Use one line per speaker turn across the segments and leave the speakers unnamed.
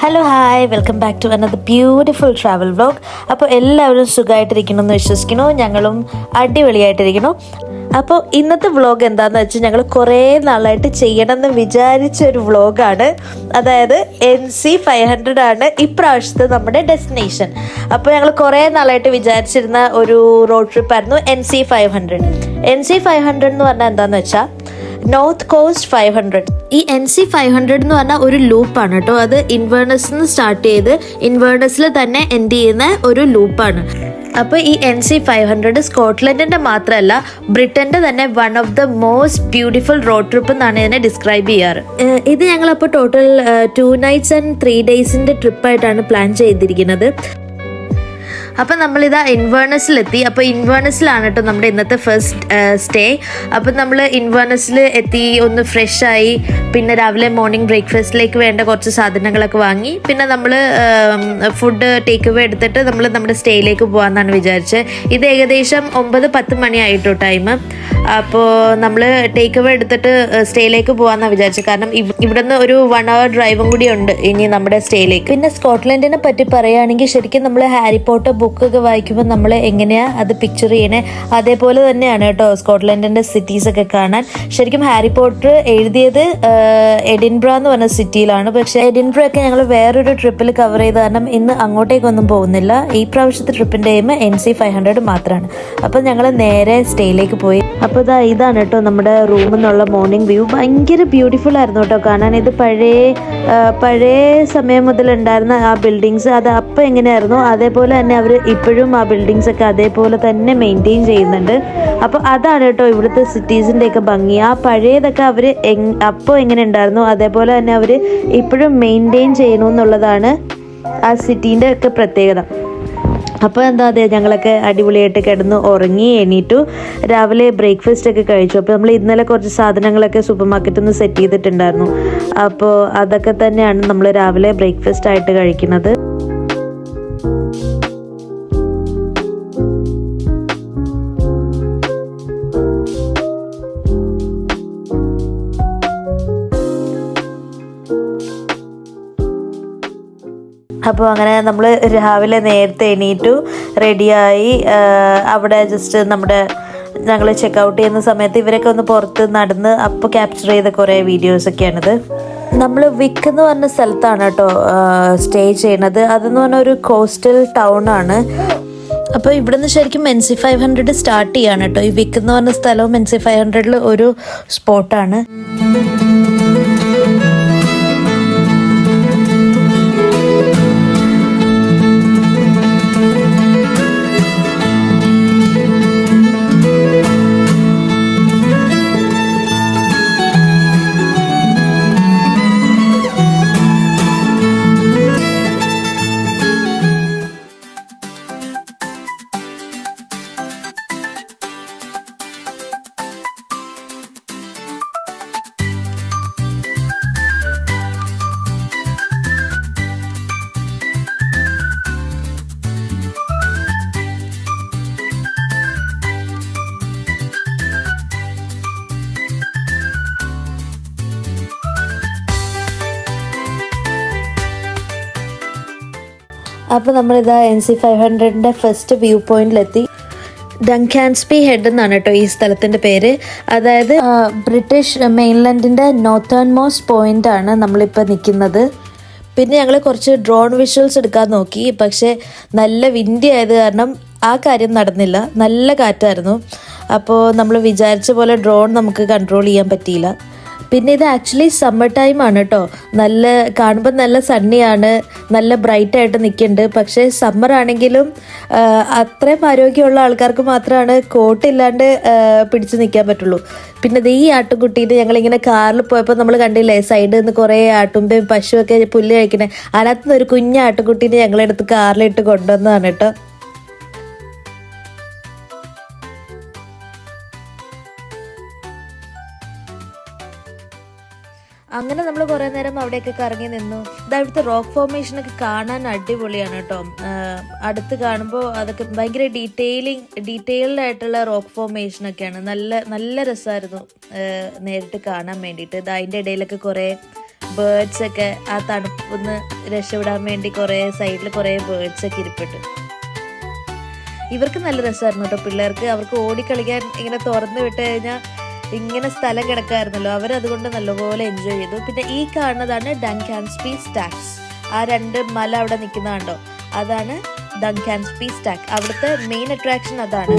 Hello hi welcome back to another beautiful travel vlog. അപ്പോൾ എല്ലാവരും സുഖമായിട്ടിരിക്കണമെന്ന് വിശ്വസിക്കുന്നു. ഞങ്ങളും അടിപൊളിയായിട്ടിരിക്കുന്നു. അപ്പോൾ ഇന്നത്തെ വ്ലോഗ് എന്താണെന്ന് വെച്ചാൽ ഞങ്ങൾ കുറേ നാളായിട്ട് ചെയ്യണമെന്ന് വിചാരിച്ച ഒരു വ്ലോഗാണ്. അതായത് NC500 ആണ് ഇപ്രാവശ്യത്തെ നമ്മുടെ ഡെസ്റ്റിനേഷൻ. അപ്പോൾ ഞങ്ങൾ കുറേ നാളായിട്ട് വിചാരിച്ചിരുന്ന ഒരു റോഡ് ട്രിപ്പായിരുന്നു NC500. NC500 എന്ന് പറഞ്ഞാൽ എന്താണെന്ന് വെച്ചാൽ നോർത്ത് കോസ്റ്റ് 500. ഈ NC500 എന്ന് പറഞ്ഞാൽ ഒരു ലൂപ്പാണ് കേട്ടോ. അത് ഇൻവേർണസിൽ നിന്ന് സ്റ്റാർട്ട് ചെയ്ത് ഇൻവേർണസിൽ തന്നെ എൻഡ് ചെയ്യുന്ന ഒരു ലൂപ്പാണ്. അപ്പോൾ ഈ NC500 സ്കോട്ട്ലൻഡിൻ്റെ മാത്രമല്ല ബ്രിട്ടൻ്റെ തന്നെ one of the most beautiful road trip എന്നാണ് ഇതിനെ ഡിസ്ക്രൈബ് ചെയ്യാറ്. ഇത് ഞങ്ങളപ്പോൾ ടോട്ടൽ 2 nights and 3 days ട്രിപ്പായിട്ടാണ് പ്ലാൻ ചെയ്തിരിക്കുന്നത്. അപ്പം നമ്മളിതാ ഇൻവേർണസിലെത്തി. അപ്പോൾ ഇൻവേർണസിലാണ് കേട്ടോ നമ്മുടെ ഇന്നത്തെ ഫസ്റ്റ് സ്റ്റേ. അപ്പം നമ്മൾ ഇൻവേർണസിൽ എത്തി, ഒന്ന് ഫ്രഷായി, പിന്നെ രാവിലെ മോർണിംഗ് ബ്രേക്ക്ഫാസ്റ്റിലേക്ക് വേണ്ട കുറച്ച് സാധനങ്ങളൊക്കെ വാങ്ങി, പിന്നെ നമ്മൾ ഫുഡ് ടേക്ക് അവേ എടുത്തിട്ട് നമ്മൾ നമ്മുടെ സ്റ്റേയിലേക്ക് പോകാമെന്നാണ് വിചാരിച്ചത്. ഇത് ഏകദേശം 9-10 മണിയായിട്ടോ ടൈം. അപ്പോൾ നമ്മൾ ടേക്ക് അവേ എടുത്തിട്ട് സ്റ്റേയിലേക്ക് പോകാമെന്നാണ് വിചാരിച്ചത്. കാരണം ഇവിടെ നിന്ന് ഒരു 1 hour ഡ്രൈവും കൂടി ഉണ്ട് ഇനി നമ്മുടെ സ്റ്റേയിലേക്ക്. പിന്നെ സ്കോട്ട്ലൻഡിനെ പറ്റി പറയുകയാണെങ്കിൽ ശരിക്കും നമ്മൾ ഹാരി പോട്ടർ ബുക്കൊക്കെ വായിക്കുമ്പോൾ നമ്മൾ എങ്ങനെയാണ് അത് പിക്ചർ ചെയ്യണേ അതേപോലെ തന്നെയാണ് കേട്ടോ സ്കോട്ട്ലൻഡിൻ്റെ സിറ്റീസൊക്കെ കാണാൻ. ശരിക്കും ഹാരി പോട്ടർ എഴുതിയത് എഡിൻബ്ര എന്ന് പറഞ്ഞ സിറ്റിയിലാണ്. പക്ഷേ എഡിൻബ്ര ഒക്കെ ഞങ്ങൾ വേറൊരു ട്രിപ്പിൽ കവർ ചെയ്ത് കാരണം ഇന്ന് അങ്ങോട്ടേക്കൊന്നും പോകുന്നില്ല. ഈ പ്രാവശ്യത്തെ ട്രിപ്പിൻ്റെ എയിം NC500 മാത്രമാണ്. അപ്പോൾ ഞങ്ങൾ നേരെ സ്റ്റേയിലേക്ക് പോയി. അപ്പോൾ ഇതാണ് കേട്ടോ നമ്മുടെ റൂമിൽ നിന്നുള്ള മോർണിംഗ് വ്യൂ. ഭയങ്കര ബ്യൂട്ടിഫുൾ ആയിരുന്നു കേട്ടോ കാണാൻ. ഇത് പഴയ സമയം മുതൽ ഉണ്ടായിരുന്ന ആ ബിൽഡിങ്സ് അത് അപ്പം എങ്ങനെയായിരുന്നു അതേപോലെ തന്നെ അവർ ഇപ്പോഴും ആ ബിൽഡിങ്സ് ഒക്കെ അതേപോലെ തന്നെ മെയിൻറ്റെയിൻ ചെയ്യുന്നുണ്ട്. അപ്പോൾ അതാണ് കേട്ടോ ഇവിടുത്തെ സിറ്റീസിൻ്റെയൊക്കെ ഭംഗി. ആ പഴയതൊക്കെ അവർ അപ്പോൾ എങ്ങനെ ഉണ്ടായിരുന്നു അതേപോലെ തന്നെ അവർ ഇപ്പോഴും മെയിൻറ്റെയിൻ ചെയ്യണമെന്നുള്ളതാണ് ആ സിറ്റീൻ്റെ ഒക്കെ പ്രത്യേകത. അപ്പോൾ അതെ ഞങ്ങളൊക്കെ അടിപൊളിയായിട്ട് കിടന്ന് ഉറങ്ങി എണീറ്റു. രാവിലെ ബ്രേക്ക്ഫാസ്റ്റ് ഒക്കെ കഴിച്ചു. അപ്പോൾ നമ്മൾ ഇന്നലെ കുറച്ച് സാധനങ്ങളൊക്കെ സൂപ്പർ മാർക്കറ്റിൽ നിന്ന് സെറ്റ് ചെയ്തിട്ടുണ്ടായിരുന്നു. അപ്പോൾ അതൊക്കെ തന്നെയാണ് നമ്മൾ രാവിലെ ബ്രേക്ക്ഫാസ്റ്റ് ആയിട്ട് കഴിക്കുന്നത്. അപ്പോൾ അങ്ങനെ നമ്മൾ രാവിലെ നേരത്തെ എണീറ്റു റെഡിയായി. അവിടെ ജസ്റ്റ് ഞങ്ങൾ ചെക്കൗട്ട് ചെയ്യുന്ന സമയത്ത് ഇവരൊക്കെ ഒന്ന് പുറത്ത് നടന്ന് അപ്പോൾ ക്യാപ്ചർ ചെയ്ത കുറേ വീഡിയോസൊക്കെയാണിത്. നമ്മൾ വിക്ക് എന്ന് പറഞ്ഞ സ്ഥലത്താണ് കേട്ടോ സ്റ്റേ ചെയ്യണത്. അതെന്ന് പറഞ്ഞാൽ ഒരു കോസ്റ്റൽ ടൗൺ ആണ്. അപ്പോൾ ഇവിടുന്ന് ശരിക്കും NC500 സ്റ്റാർട്ട് ചെയ്യാണ് കേട്ടോ. ഈ വിക്ക് എന്ന് പറഞ്ഞ സ്ഥലവും NC500 ഒരു സ്പോട്ടാണ്. അപ്പോൾ നമ്മളിതാ NC500 ഫസ്റ്റ് വ്യൂ പോയിന്റിലെത്തി. ഡങ്കാൻസ്ബി ഹെഡ് എന്നാണ് കേട്ടോ ഈ സ്ഥലത്തിൻ്റെ പേര്. അതായത് ബ്രിട്ടീഷ് മെയിൻലാൻഡിൻ്റെ നോർത്തേൺ മോസ്റ്റ് പോയിന്റ് ആണ് നമ്മളിപ്പോൾ നിൽക്കുന്നത്. പിന്നെ ഞങ്ങൾ കുറച്ച് ഡ്രോൺ വിഷ്വൽസ് എടുക്കാൻ നോക്കി. പക്ഷേ നല്ല വിൻഡി ആയത് കാരണം ആ കാര്യം നടന്നില്ല. നല്ല കാറ്റായിരുന്നു. അപ്പോൾ നമ്മൾ വിചാരിച്ച പോലെ ഡ്രോൺ നമുക്ക് കൺട്രോൾ ചെയ്യാൻ പറ്റിയില്ല. പിന്നെ ഇത് ആക്ച്വലി സമ്മർ ടൈം ആണ് കേട്ടോ. കാണുമ്പോൾ നല്ല സണ്ണിയാണ്, നല്ല ബ്രൈറ്റ് ആയിട്ട് നിൽക്കുന്നുണ്ട്. പക്ഷേ സമ്മർ ആണെങ്കിലും അത്രയും ആരോഗ്യമുള്ള ആൾക്കാർക്ക് മാത്രമാണ് കോട്ടില്ലാണ്ട് പിടിച്ച് നിൽക്കാൻ പറ്റുള്ളൂ. പിന്നെ ഈ ആട്ടുംകുട്ടീനെ ഞങ്ങളിങ്ങനെ കാറിൽ പോയപ്പോൾ നമ്മൾ കണ്ടില്ലേ സൈഡിൽ നിന്ന് കുറേ ആട്ടുമ്പയും പശുവൊക്കെ പുല്ല് കഴിക്കണേ. അതിനകത്ത് നിന്ന് ഒരു കുഞ്ഞ് ആട്ടുംകുട്ടീനെ ഞങ്ങളെടുത്ത് കാറിലിട്ട് കൊണ്ടുവന്നതാണ് കേട്ടോ. അങ്ങനെ നമ്മൾ കുറേ നേരം അവിടെയൊക്കെ കറങ്ങി നിന്നു. ഇവിടുത്തെ റോക്ക് ഫോർമേഷനൊക്കെ കാണാൻ അടിപൊളിയാണ് കേട്ടോ. അടുത്ത് കാണുമ്പോൾ അതൊക്കെ ഭയങ്കര ഡീറ്റെയിൽഡ് ആയിട്ടുള്ള റോക്ക് ഫോർമേഷനൊക്കെയാണ്. നല്ല രസമായിരുന്നു നേരിട്ട് കാണാൻ വേണ്ടിയിട്ട്. അതിൻ്റെ ഇടയിലൊക്കെ കുറേ ബേർഡ്സൊക്കെ ആ തണുപ്പൊന്ന് രക്ഷപ്പെടാൻ വേണ്ടി കുറേ സൈഡിൽ കുറേ ബേർഡ്സൊക്കെ ഇരിപ്പുണ്ട്. ഇവർക്ക് നല്ല രസമായിരുന്നു കേട്ടോ പിള്ളേർക്ക്. അവർക്ക് ഓടിക്കളിക്കാൻ ഇങ്ങനെ തുറന്നു വിട്ട് കഴിഞ്ഞാൽ ഇങ്ങനെ സ്ഥലം കിടക്കായിരുന്നല്ലോ, അവരതുകൊണ്ട് നല്ലപോലെ എൻജോയ് ചെയ്തു. പിന്നെ ഈ കാണുന്നതാണ് ഡങ്കാൻസ്ബി സ്റ്റാക്സ്. ആ 2 മല അവിടെ നിൽക്കുന്നതുണ്ടോ, അതാണ് ഡങ്കാൻസ്ബി സ്റ്റാക്ക്. അവിടുത്തെ മെയിൻ അട്രാക്ഷൻ അതാണ്.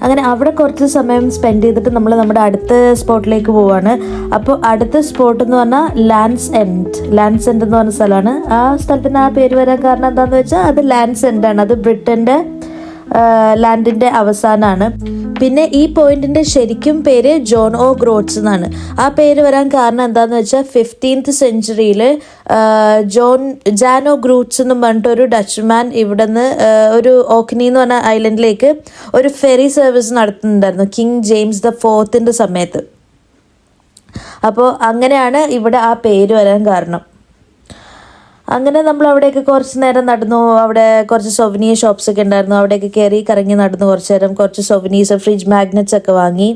അങ്ങനെ അവിടെ കുറച്ച് സമയം സ്പെൻഡ് ചെയ്തിട്ട് നമ്മൾ നമ്മുടെ അടുത്ത സ്പോട്ടിലേക്ക് പോവാണ്. അപ്പോൾ അടുത്ത സ്പോട്ട് എന്ന് പറഞ്ഞാൽ ലാൻഡ്സ് എൻഡ് എന്ന് പറഞ്ഞ സ്ഥലമാണ്. ആ സ്ഥലത്തിന് ആ പേര് വരാൻ കാരണം എന്താണെന്ന് വെച്ചാൽ അത് ലാൻഡ്സ് എൻഡാണ്. അത് ബ്രിട്ടൻ്റെ ലാൻഡിൻ്റെ അവസാനമാണ്. പിന്നെ ഈ പോയിന്റിൻ്റെ ശരിക്കും പേര് ജോൺ ഒ ഗ്രോട്ട്സ് എന്നാണ്. ആ പേര് വരാൻ കാരണം എന്താണെന്ന് വെച്ചാൽ 15th സെഞ്ച്വറിയിൽ ജാനോ ഗ്രൂട്ട്സ് എന്നും പറഞ്ഞിട്ട് ഒരു ഡച്ച്മാൻ ഇവിടെ നിന്ന് ഒരു ഓക്നി എന്ന് പറഞ്ഞ ഐലൻഡിലേക്ക് ഒരു ഫെറി സർവീസ് നടത്തുന്നുണ്ടായിരുന്നു കിങ് ജെയിംസ് IV സമയത്ത്. അപ്പോൾ അങ്ങനെയാണ് ഇവിടെ ആ പേര് വരാൻ കാരണം. അങ്ങനെ നമ്മൾ അവിടെയൊക്കെ കുറച്ച് നേരം നടന്നു. അവിടെ കുറച്ച് സൊവനീർ ഷോപ്സ് ഒക്കെ ഉണ്ടായിരുന്നു. അവിടെയൊക്കെ കയറി കറങ്ങി നടന്നു കുറച്ച് നേരം. കുറച്ച് സൊവനീർസ്, ഫ്രിഡ്ജ് മാഗ്നറ്റ്സ് ഒക്കെ വാങ്ങി.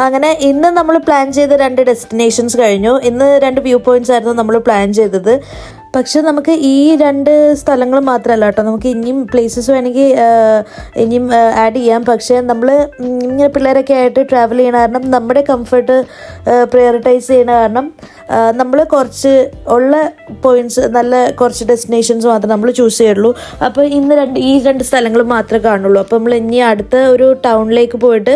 അങ്ങനെ ഇന്ന് നമ്മൾ പ്ലാൻ ചെയ്ത 2 ഡെസ്റ്റിനേഷൻസ് കഴിഞ്ഞു. ഇന്ന് 2 വ്യൂ പോയിന്റ്സ് ആയിരുന്നു നമ്മൾ പ്ലാൻ ചെയ്തത്. പക്ഷെ നമുക്ക് ഈ 2 സ്ഥലങ്ങൾ മാത്രമല്ല കേട്ടോ, നമുക്ക് ഇനിയും പ്ലേസസ് വേണമെങ്കിൽ ഇനിയും ആഡ് ചെയ്യാം. പക്ഷേ നമ്മൾ ഇങ്ങനെ പിള്ളേരൊക്കെ ആയിട്ട് ട്രാവൽ ചെയ്യണ കാരണം നമ്മുടെ കംഫർട്ട് പ്രയോറിറ്റൈസ് ചെയ്യണ കാരണം നമ്മൾ കുറച്ച് ഉള്ള പോയിന്റ്സ്, നല്ല കുറച്ച് ഡെസ്റ്റിനേഷൻസ് മാത്രമേ നമ്മൾ ചൂസ് ചെയ്യുള്ളൂ. അപ്പോൾ ഇന്ന് ഈ 2 സ്ഥലങ്ങൾ മാത്രമേ കാണുള്ളൂ. അപ്പോൾ നമ്മൾ ഇനി അടുത്ത ഒരു ടൗണിലേക്ക് പോയിട്ട്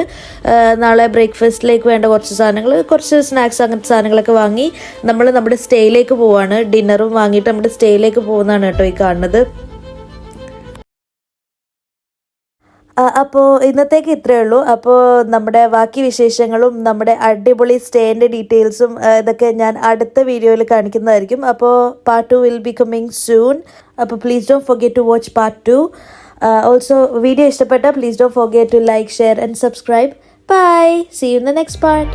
നാളെ ബ്രേക്ക്ഫാസ്റ്റിലേക്ക് വേണ്ട കുറച്ച് സാധനങ്ങൾ, കുറച്ച് സ്നാക്സ്, അങ്ങനത്തെ സാധനങ്ങളൊക്കെ വാങ്ങി നമ്മൾ നമ്മുടെ സ്റ്റേയിലേക്ക് പോവാണ്. ഡിന്നറും വാങ്ങിയിട്ട് നമ്മുടെ സ്റ്റേയിലേക്ക് പോകുന്നതാണ് കേട്ടോ ഈ കാണുന്നത്. അപ്പോൾ ഇന്നത്തേക്ക് ഇത്രയേ ഉള്ളൂ. അപ്പോൾ നമ്മുടെ ബാക്കി വിശേഷങ്ങളും നമ്മുടെ അടിപൊളി സ്റ്റേൻ്റെ ഡീറ്റെയിൽസും ഇതൊക്കെ ഞാൻ അടുത്ത വീഡിയോയിൽ കാണിക്കുന്നതായിരിക്കും. അപ്പോൾ part 2 will be coming soon. അപ്പോൾ please don't forget to watch part 2. Also video ഇഷ്ടപ്പെട്ടാൽ please don't forget to like, share and subscribe. Bye, see you in the next part.